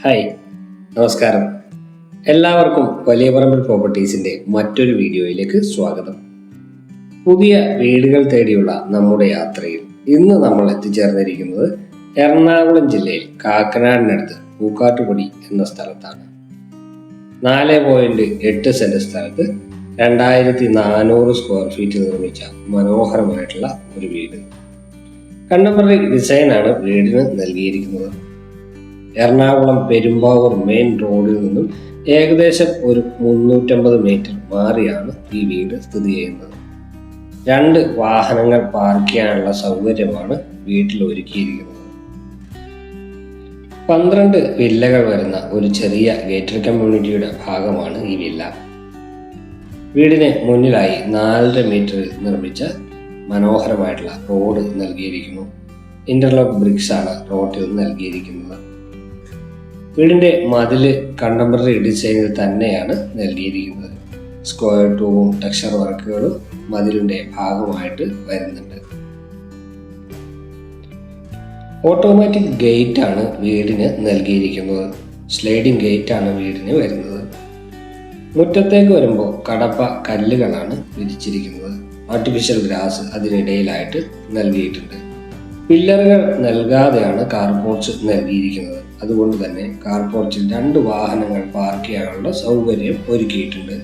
Hi, നമസ്കാരം. എല്ലാവർക്കും വലിയ പറമ്പിൽ പ്രോപ്പർട്ടീസിൻ്റെ മറ്റൊരു വീഡിയോയിലേക്ക് സ്വാഗതം. പുതിയ വീടുകൾ തേടിയുള്ള നമ്മുടെ യാത്രയിൽ ഇന്ന് നമ്മൾ എത്തിച്ചേർന്നിരിക്കുന്നത് എറണാകുളം ജില്ലയിൽ കാക്കനാടിനടുത്ത് പൂക്കാട്ടുപടി എന്ന സ്ഥലത്താണ്. 4.8 സെന്റ് സ്ഥലത്ത് 2400 സ്ക്വയർ ഫീറ്റ് നിർമ്മിച്ച മനോഹരമായിട്ടുള്ള ഒരു വീട്. കണ്ടംപററി ഡിസൈനാണ് വീടിന് നൽകിയിരിക്കുന്നത്. എറണാകുളം പെരുമ്പാവൂർ മെയിൻ റോഡിൽ നിന്നും ഏകദേശം ഒരു 350 മീറ്റർ മാറിയാണ് ഈ വീട് സ്ഥിതി ചെയ്യുന്നത്. 2 വാഹനങ്ങൾ പാർക്ക് ചെയ്യാനുള്ള സൗകര്യമാണ് വീട്ടിൽ ഒരുക്കിയിരിക്കുന്നത്. 12 വില്ലകൾ വരുന്ന ഒരു ചെറിയ ഗേറ്റഡ് കമ്മ്യൂണിറ്റിയുടെ ഭാഗമാണ് ഈ വില്ല. വീടിന് മുന്നിലായി 4.5 മീറ്ററിൽ നിർമ്മിച്ച മനോഹരമായിട്ടുള്ള റോഡ് നൽകിയിരിക്കുന്നു. ഇന്റർലോക്ക് ബ്രിക്സ് ആണ് റോഡിൽ നൽകിയിരിക്കുന്നത്. വീടിന്റെ മതില് കണ്ടംപററി ഡിസൈനിൽ തന്നെയാണ് നൽകിയിരിക്കുന്നത്. സ്ക്വയർ ട്യൂബും ടെക്സ്ചർ വർക്കുകളും മതിലിന്റെ ഭാഗമായിട്ട് വരുന്നുണ്ട്. ഓട്ടോമാറ്റിക് ഗേറ്റ് ആണ് വീടിന് നൽകിയിരിക്കുന്നത്. സ്ലൈഡിംഗ് ഗേറ്റ് ആണ് വീടിന് വരുന്നത്. മുറ്റത്തേക്ക് വരുമ്പോൾ കടപ്പ കല്ലുകളാണ് വിരിച്ചിരിക്കുന്നത്. ആർട്ടിഫിഷ്യൽ ഗ്രാസ് അതിനിടയിലായിട്ട് നൽകിയിട്ടുണ്ട്. പില്ലറുകൾ നൽകാതെയാണ് കാർ പോർച്ച് നൽകിയിരിക്കുന്നത്. അതുകൊണ്ട് തന്നെ കാർ പോർച്ചിൽ 2 വാഹനങ്ങൾ പാർക്ക് ചെയ്യാനുള്ള സൗകര്യം ഒരുക്കിയിട്ടുണ്ട്.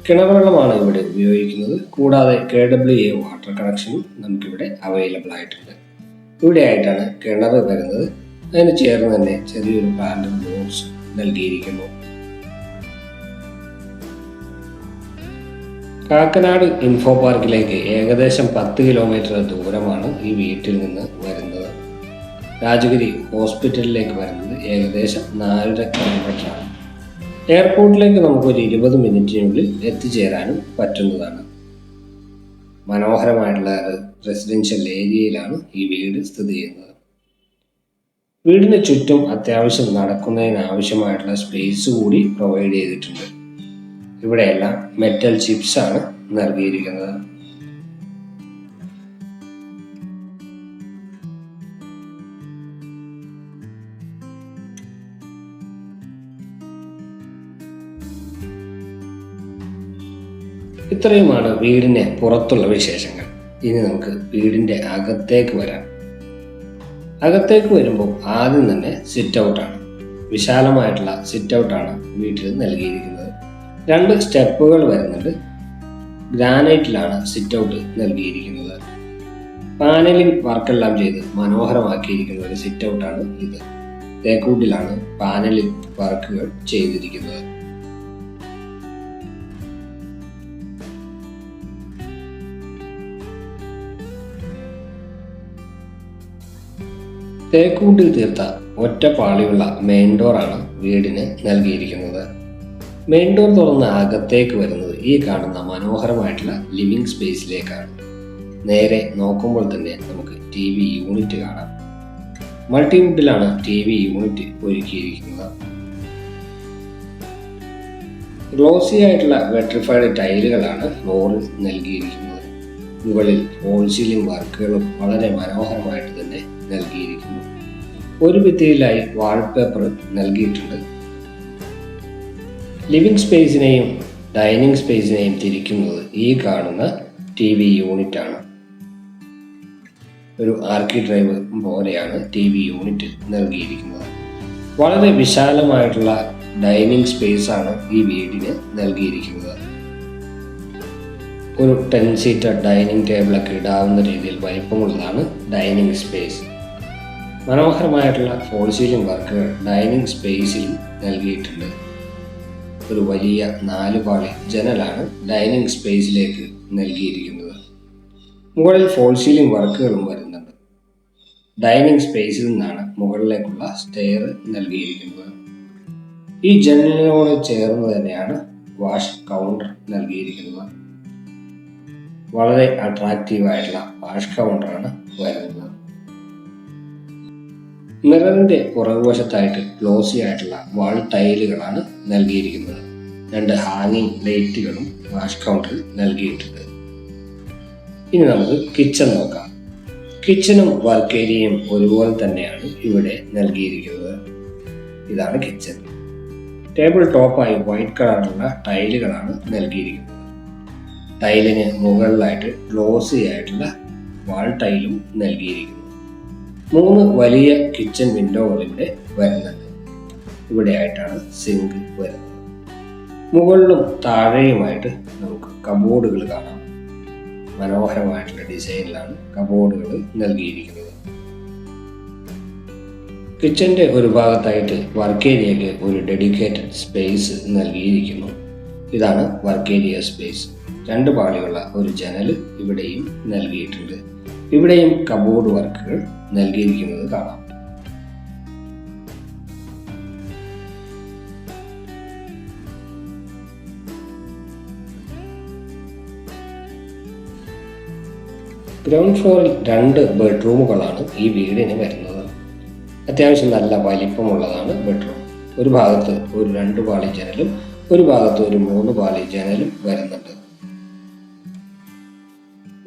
കിണർ വെള്ളമാണ് ഇവിടെ ഉപയോഗിക്കുന്നത്. കൂടാതെ KWA വാട്ടർ കണക്ഷനും നമുക്കിവിടെ അവൈലബിൾ ആയിട്ടുണ്ട്. ഇവിടെ ആയിട്ടാണ് കിണർ വരുന്നത്. അതിന് ചേർന്ന് തന്നെ ചെറിയൊരു പ്ലാന്റ് ബോക്സ് നൽകിയിരിക്കുന്നു. കാക്കനാട് ഇൻഫോ പാർക്കിലേക്ക് ഏകദേശം 10 കിലോമീറ്റർ ദൂരമാണ് ഈ വീട്ടിൽ നിന്ന് വരുന്നത്. രാജഗിരി ഹോസ്പിറ്റലിലേക്ക് വരുന്നത് ഏകദേശം 4.5 കിലോമീറ്ററാണ്. എയർപോർട്ടിലേക്ക് നമുക്കൊരു 20 മിനിറ്റിനുള്ളിൽ എത്തിച്ചേരാനും പറ്റുന്നതാണ്. മനോഹരമായിട്ടുള്ള റെസിഡൻഷ്യൽ ഏരിയയിലാണ് ഈ വീട് സ്ഥിതി ചെയ്യുന്നത്. വീടിന് ചുറ്റും അത്യാവശ്യം നടക്കുന്നതിന് ആവശ്യമായിട്ടുള്ള സ്പേസ് കൂടി പ്രൊവൈഡ് ചെയ്തിട്ടുണ്ട്. ഇവിടെയെല്ലാം മെറ്റൽ ചിപ്സ് ആണ് നൽകിയിരിക്കുന്നത്. ഇത്രയുമാണ് വീടിന്റെ പുറത്തുള്ള വിശേഷങ്ങൾ. ഇനി നമുക്ക് വീടിന്റെ അകത്തേക്ക് വരാം. അകത്തേക്ക് വരുമ്പോൾ ആദ്യം തന്നെ സിറ്റ് ഔട്ടാണ്. വിശാലമായിട്ടുള്ള സിറ്റ് ഔട്ടാണ് വീട്ടിൽ നൽകിയിരിക്കുന്നത്. 2 സ്റ്റെപ്പുകൾ വരുന്നുണ്ട്. ഗ്രാനൈറ്റിലാണ് സിറ്റ് ഔട്ട് നൽകിയിരിക്കുന്നത്. പാനലിംഗ് വർക്കെല്ലാം ചെയ്ത് മനോഹരമാക്കിയിരിക്കുന്ന ഒരു സിറ്റ് ഔട്ടാണ് ഇത്. തേക്കൂട്ടിലാണ് പാനലിംഗ് വർക്കുകൾ ചെയ്തിരിക്കുന്നത്. തേക്കൂട്ടിൽ തീർത്ത ഒറ്റപ്പാളിയുള്ള മെയിൻ ഡോറാണ് വീടിന് നൽകിയിരിക്കുന്നത്. മെയിൻ ഡോർ തുറന്ന് അകത്തേക്ക് വരുന്നത് ഈ കാണുന്ന മനോഹരമായിട്ടുള്ള ലിവിംഗ് സ്പേസിലേക്കാണ്. നേരെ നോക്കുമ്പോൾ തന്നെ നമുക്ക് TV യൂണിറ്റ് കാണാം. മൾട്ടിവുഡിലാണ് TV യൂണിറ്റ് ഒരുക്കിയിരിക്കുന്നത്. ഗ്ലോസി ആയിട്ടുള്ള വെട്രിഫൈഡ് ടൈലുകളാണ് ഫ്ലോറിൽ നൽകിയിരിക്കുന്നത്. മുകളിൽ ഫോൾ സീലിംഗ് വർക്കുകളും വളരെ മനോഹരമായിട്ട് തന്നെ നൽകിയിരിക്കുന്നു. ഒരു ഭിത്തിയിലായി വാൾപേപ്പർ നൽകിയിട്ടുണ്ട്. ലിവിംഗ് സ്പേസിനെയും ഡൈനിങ് സ്പേസിനെയും തിരിക്കുന്നത് ഈ കാണുന്ന TV യൂണിറ്റ് ആണ്. ഒരു ആർക്കി ഡ്രൈവ് പോലെയാണ് TV യൂണിറ്റ് നൽകിയിരിക്കുന്നത്. വളരെ വിശാലമായിട്ടുള്ള ഡൈനിങ് സ്പേസ് ആണ് ഈ വീടിന് നൽകിയിരിക്കുന്നത്. ഒരു 10 സീറ്റർ ഡൈനിങ് ടേബിളൊക്കെ ഇടാവുന്ന രീതിയിൽ വലിപ്പമുള്ളതാണ് ഡൈനിങ് സ്പേസ്. മനോഹരമായിട്ടുള്ള ഫോൾ സീലിംഗ് വർക്കുകൾ ഡൈനിങ് സ്പേസിൽ നൽകിയിട്ടുണ്ട്. ഒരു വലിയ 4 പാളി ജനലാണ് ഡൈനിങ് സ്പേസിലേക്ക് നൽകിയിരിക്കുന്നത്. മുകളിൽ ഫോൾ സീലിംഗ് വർക്കുകളും വരുന്നുണ്ട്. ഡൈനിങ് സ്പേസിൽ നിന്നാണ് മുകളിലേക്കുള്ള സ്റ്റെയർ നൽകിയിരിക്കുന്നത്. ഈ ജനലിനോട് ചേർന്ന് തന്നെയാണ് വാഷ് കൗണ്ടർ നൽകിയിരിക്കുന്നത്. വളരെ അട്രാക്റ്റീവായിട്ടുള്ള വാഷ് കൗണ്ടറാണ് വരുന്നത്. മിററിന്റെ പുറകുവശത്തായിട്ട് ഗ്ലോസി ആയിട്ടുള്ള വാൾ ടൈലുകളാണ് നൽകിയിരിക്കുന്നത്. 2 ഹാങ്ങിങ് ലൈറ്റുകളും വാഷ് കൗണ്ടറിൽ നൽകിയിട്ടുണ്ട്. ഇനി നമുക്ക് കിച്ചൺ നോക്കാം. കിച്ചണും വർക്ക് ഏരിയയും ഒരുപോലെ തന്നെയാണ് ഇവിടെ നൽകിയിരിക്കുന്നത്. ഇതാണ് കിച്ചൺ. ടേബിൾ ടോപ്പായി വൈറ്റ് കളറുള്ള ടൈലുകളാണ് നൽകിയിരിക്കുന്നത്. ടൈലിന് മുകളിലായിട്ട് ഗ്ലോസി ആയിട്ടുള്ള വാൾ ടൈലും നൽകിയിരിക്കുന്നു. 3 വലിയ കിച്ചൺ വിൻഡോകൾ ഇവിടെ വരുന്നുണ്ട്. ഇവിടെ ആയിട്ടാണ് സിങ്ക് വരുന്നത്. മുകളിലും താഴെയുമായിട്ട് നമുക്ക് കബോർഡുകൾ കാണാം. മനോഹരമായിട്ടുള്ള ഡിസൈനിലാണ് കബോർഡുകൾ നൽകിയിരിക്കുന്നത്. കിച്ചന്റെ ഒരു ഭാഗത്തായിട്ട് വർക്ക് ഏരിയയ്ക്ക് ഒരു ഡെഡിക്കേറ്റഡ് സ്പേസ് നൽകിയിരിക്കുന്നു. ഇതാണ് വർക്ക് ഏരിയ സ്പേസ്. 2 പാളിയുള്ള ഒരു ജനൽ ഇവിടെയും നൽകിയിട്ടുണ്ട്. ഇവിടെയും കബോർഡ് വർക്കുകൾ നൽകിയിരിക്കുന്നത് കാണാം. ഗ്രൗണ്ട് ഫ്ലോറിൽ 2 ബെഡ്റൂമുകളാണ് ഈ വീടിന് വരുന്നത്. അത്യാവശ്യം നല്ല വലിപ്പമുള്ളതാണ് ബെഡ്റൂം. ഒരു ഭാഗത്ത് ഒരു 2 പാളി ജനലും ഒരു ഭാഗത്ത് ഒരു 3 പാളി ജനലും വരുന്നുണ്ട്.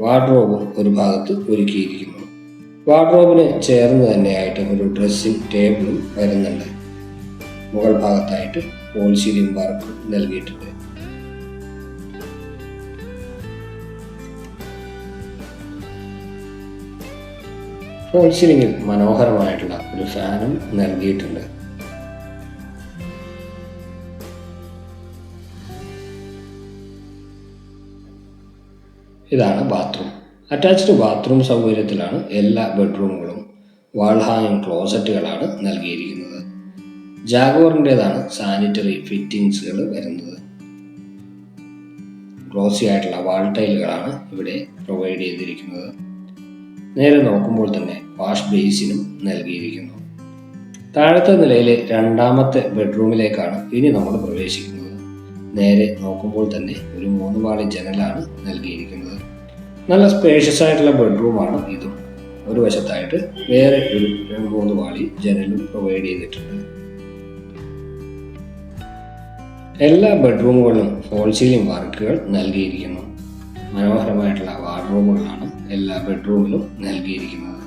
വാർഡ്രോബും ഒരു ഭാഗത്ത് ഒരുക്കിയിരിക്കുന്നു. വാർഡ്രോബിന് ചേർന്ന് തന്നെയായിട്ട് ഒരു ഡ്രസ്സിംഗ് ടേബിളും വരുന്നുണ്ട്. മുകൾ ഭാഗത്തായിട്ട് ഫോൾ സീലിംഗ് വർക്ക് നൽകിയിട്ടുണ്ട്. ഫോൾ സീലിംഗിൽ മനോഹരമായിട്ടുള്ള ഒരു ഫാനും നൽകിയിട്ടുണ്ട്. ഇതാണ് ബാത്റൂം. അറ്റാച്ച്ഡ് ബാത്റൂം സൗകര്യത്തിലാണ് എല്ലാ ബെഡ്റൂമുകളും. വാൾ ഹാങ്ങിങ് ക്ലോസറ്റുകളാണ് നൽകിയിരിക്കുന്നത്. ജാഗോറിൻ്റെതാണ് സാനിറ്ററി ഫിറ്റിംഗ്സുകൾ വരുന്നത്. ഗ്ലോസി ആയിട്ടുള്ള വാൾ ടൈലുകളാണ് ഇവിടെ പ്രൊവൈഡ് ചെയ്തിരിക്കുന്നത്. നേരെ നോക്കുമ്പോൾ തന്നെ വാഷ് ബേസിനും നൽകിയിരിക്കുന്നു. താഴത്തെ നിലയിലെ 2ാമത്തെ ബെഡ്റൂമിലേക്കാണ് ഇനി നമ്മൾ പ്രവേശിക്കുന്നത്. നേരെ നോക്കുമ്പോൾ തന്നെ ഒരു 3 പാളി ജനലാണ് നൽകിയിരിക്കുന്നത്. നല്ല സ്പേഷ്യസ് ആയിട്ടുള്ള ബെഡ്റൂമാണ് ഇതും. ഒരു വശത്തായിട്ട് വേറെ ഒരു 3 പാളി ജനലും പ്രൊവൈഡ് ചെയ്തിട്ടുണ്ട്. എല്ലാ ബെഡ്റൂമുകളിലും ഫോൾ സീലിംഗ് വർക്കുകൾ നൽകിയിരിക്കുന്നു. മനോഹരമായിട്ടുള്ള വാർഡ്രോബുകളാണ് എല്ലാ ബെഡ്റൂമിലും നൽകിയിരിക്കുന്നത്.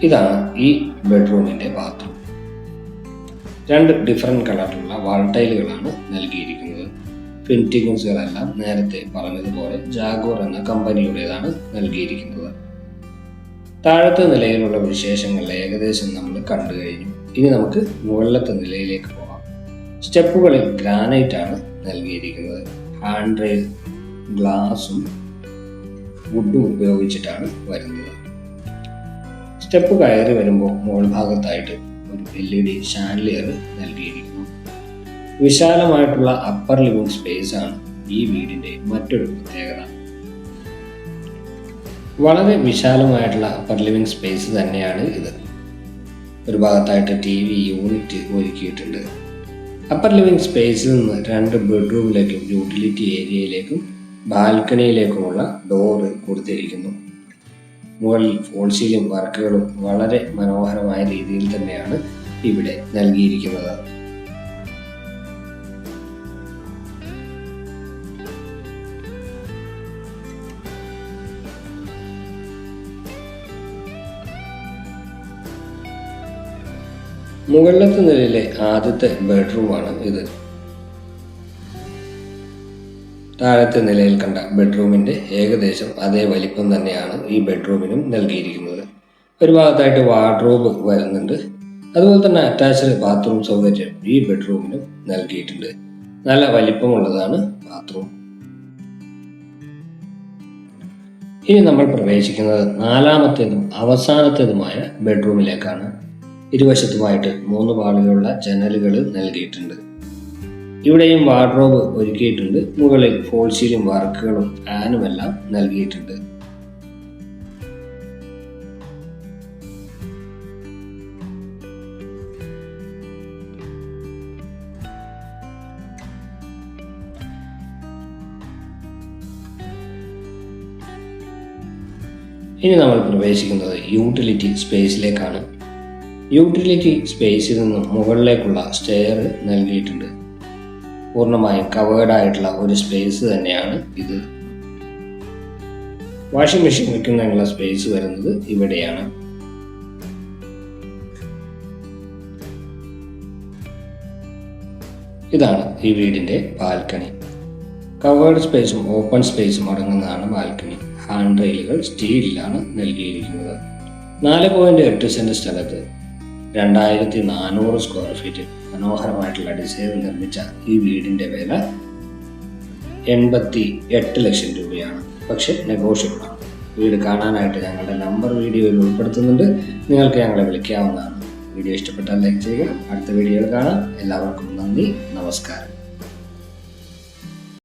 ഇതാണ് ഈ ബെഡ്റൂമിന്റെ ബാത്റൂം. 2 ഡിഫറെന്റ് കളറിലുള്ള വാൾ ടൈലുകളാണ് നൽകിയിരിക്കുന്നത്. ഫിറ്റിംഗ്സുകളെല്ലാം നേരത്തെ പറഞ്ഞതുപോലെ ജാഗോർ എന്ന കമ്പനിയുടേതാണ് നൽകിയിരിക്കുന്നത്. താഴത്തെ നിലയിലുള്ള വിശേഷങ്ങൾ ഏകദേശം നമ്മൾ കണ്ടു കഴിഞ്ഞു. ഇനി നമുക്ക് മുകളിലത്തെ നിലയിലേക്ക് പോകാം. സ്റ്റെപ്പുകളിൽ ഗ്രാനൈറ്റ് ആണ് നൽകിയിരിക്കുന്നത്. ഹാൻഡ് റെയിൽ ഗ്ലാസും വുഡും ഉപയോഗിച്ചിട്ടാണ് വരുന്നത്. സ്റ്റെപ്പ് കയറി വരുമ്പോൾ മുകൾ ഭാഗത്തായിട്ട് ഒരു LED ഷാൻഡിലിയർ നൽകിയിരിക്കുന്നു. വിശാലമായിട്ടുള്ള അപ്പർ ലിവിംഗ് സ്പേസ് ആണ് ഈ വീടിന്റെ മറ്റൊരു പ്രത്യേകത. വളരെ വിശാലമായിട്ടുള്ള അപ്പർ ലിവിംഗ് സ്പേസ് തന്നെയാണ് ഇത്. ഒരു ഭാഗത്തായിട്ട് TV യൂണിറ്റ് ഒരുക്കിയിട്ടുണ്ട്. അപ്പർ ലിവിംഗ് സ്പേസിൽ നിന്ന് 2 ബെഡ്റൂമിലേക്കും യൂട്ടിലിറ്റി ഏരിയയിലേക്കും ബാൽക്കണിയിലേക്കുമുള്ള ഡോറ് കൊടുത്തിരിക്കുന്നു. മുകളിൽ ഫോൾ സീലിംഗ് വർക്കുകളും വളരെ മനോഹരമായ രീതിയിൽ തന്നെയാണ് ഇവിടെ നൽകിയിരിക്കുന്നത്. മുകളിലത്തെ നിലയിലെ ആദ്യത്തെ ബെഡ്റൂമാണ് ഇത്. താഴത്തെ നിലയിൽ കണ്ട ബെഡ്റൂമിന്റെ ഏകദേശം അതേ വലിപ്പം തന്നെയാണ് ഈ ബെഡ്റൂമിനും നൽകിയിരിക്കുന്നത്. ഒരു ഭാഗത്തായിട്ട് വാർഡ്രോബ് വരുന്നുണ്ട്. അതുപോലെ തന്നെ അറ്റാച്ച്ഡ് ബാത്റൂം സൗകര്യം ഈ ബെഡ്റൂമിനും നൽകിയിട്ടുണ്ട്. നല്ല വലിപ്പമുള്ളതാണ് ബാത്റൂം. ഇനി നമ്മൾ പ്രവേശിക്കുന്നത് 4ാമത്തേതും അവസാനത്തേതുമായ ബെഡ്റൂമിലേക്കാണ്. ഇരുവശത്തുമായിട്ട് 3 പാളികളുള്ള ജനലുകൾ നൽകിയിട്ടുണ്ട്. ഇവിടെയും വാർഡ്രോബ് ഒരുക്കിയിട്ടുണ്ട്. മുകളിൽ ഫോൾ സീലിംഗ് വർക്കുകളും ഫാനുമെല്ലാം നൽകിയിട്ടുണ്ട്. ഇനി നമ്മൾ പ്രവേശിക്കുന്നത് യൂട്ടിലിറ്റി സ്പേസിലേക്കാണ്. യൂട്ടിലിറ്റി സ്പേസിൽ നിന്നും മുകളിലേക്കുള്ള സ്റ്റെയർ നൽകിയിട്ടുണ്ട്. പൂർണ്ണമായും കവേർഡ് ആയിട്ടുള്ള ഒരു സ്പേസ് തന്നെയാണ് ഇത്. വാഷിംഗ് മെഷീൻ വെക്കുന്നതിനുള്ള സ്പേസ് വരുന്നത് ഇവിടെയാണ്. ഇതാണ് ഈ വീടിൻ്റെ ബാൽക്കണി. കവേർഡ് സ്പേസും ഓപ്പൺ സ്പേസും അടങ്ങുന്നതാണ് ബാൽക്കണി. ഹാൻഡ് റെയിലുകൾ സ്റ്റീലിലാണ് നൽകിയിരിക്കുന്നത്. 4.8 സെന്റ് സ്ഥലത്ത് 2400 സ്ക്വയർ ഫീറ്റ് മനോഹരമായിട്ടുള്ള ഡിസൈനിൽ നിർമ്മിച്ച ഈ വീടിൻ്റെ വില 88 ലക്ഷം രൂപയാണ്. പക്ഷെ നെഗോഷ്യബിൾ ആണ്. വീട് കാണാനായിട്ട് ഞങ്ങളുടെ നമ്പർ വീഡിയോയിൽ ഉൾപ്പെടുത്തുന്നുണ്ട്. നിങ്ങൾക്ക് ഞങ്ങളെ വിളിക്കാവുന്നതാണ്. വീഡിയോ ഇഷ്ടപ്പെട്ടാൽ ലൈക്ക് ചെയ്യുക. അടുത്ത വീഡിയോയിൽ കാണാം. എല്ലാവർക്കും നന്ദി, നമസ്കാരം.